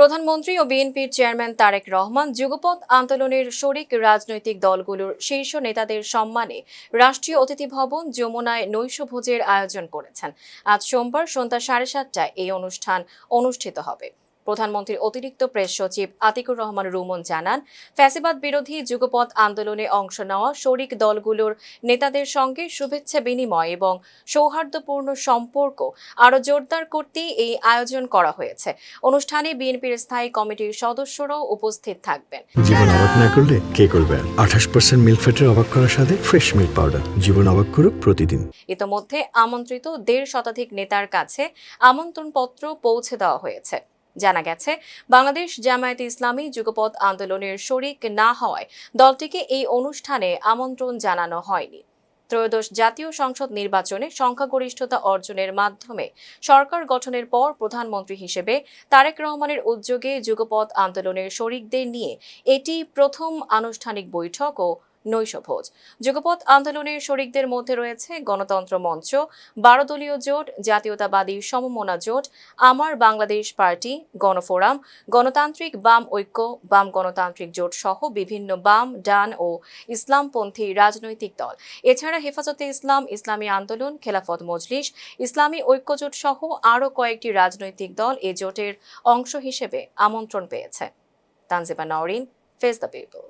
প্রধানমন্ত্রী ও বিএনপির চেয়ারম্যান তারেক রহমান যুগপৎ আন্দোলনের শরিক রাজনৈতিক দলগুলোর শীর্ষ নেতাদের সম্মানে রাষ্ট্রীয় অতিথি ভবন যমুনায় নৈশভোজের আয়োজন করেছেন। আজ সোমবার সন্ধ্যা 7:30টায় এই অনুষ্ঠান অনুষ্ঠিত হবে। প্রধানমন্ত্রীর অতিরিক্ত প্রেস সচিব আতিকুর রহমান রুমন জানান, ফ্যাসিবাদ বিরোধী যুগপৎ আন্দোলনে অংশ নেওয়া শরিক দলগুলোর নেতাদের সঙ্গে শুভেচ্ছা বিনিময় এবং সৌহার্দ্যপূর্ণ সম্পর্ক আরও জোরদার করতেই এই আয়োজন করা হয়েছে। অনুষ্ঠানে বিএনপির স্থায়ী কমিটির সদস্যরাও উপস্থিত থাকবেন। জীবন অবাক না করলে কে করবে? 28% মিল্ক ফ্যাটের অবাক করার সাথে ফ্রেশ মিল্ক পাউডার। জীবন অবাক করুক প্রতিদিন। ইতোমধ্যে আমন্ত্রিত 1.5 শতাধিক নেতার কাছে আমন্ত্রণপত্র পৌঁছে দেওয়া হয়েছে। জানা গেছে, বাংলাদেশ জামায়াতে ইসলামী যুগপৎ আন্দোলনের শরিক না হওয়ায় দলটিকে এই অনুষ্ঠানে আমন্ত্রণ জানানো হয়নি। ত্রয়োদশ জাতীয় সংসদ নির্বাচনে সংখ্যাগরিষ্ঠতা অর্জনের মাধ্যমে সরকার গঠনের পর প্রধানমন্ত্রী হিসেবে তারেক রহমানের উদ্যোগে যুগপৎ আন্দোলনের শরিকদের নিয়ে এটি প্রথম আনুষ্ঠানিক বৈঠক ও নৈশভোজ। যুগপৎ আন্দোলনের শরিকদের মধ্যে রয়েছে গণতন্ত্র মঞ্চ, 12 দলীয় জোট, জাতীয়তাবাদী সমমনা জোট, আমার বাংলাদেশ পার্টি, গণফোরাম, গণতান্ত্রিক বাম ঐক্য, বাম গণতান্ত্রিক জোট সহ বিভিন্ন বাম, ডান ও ইসলামপন্থী রাজনৈতিক দল। এছাড়া হেফাজতে ইসলাম, ইসলামী আন্দোলন, খেলাফত মজলিস, ইসলামী ঐক্যজোট সহ আরও কয়েকটি রাজনৈতিক দল এ জোটের অংশ হিসেবে আমন্ত্রণ পেয়েছে। Tanjiba Nowrin, face the people.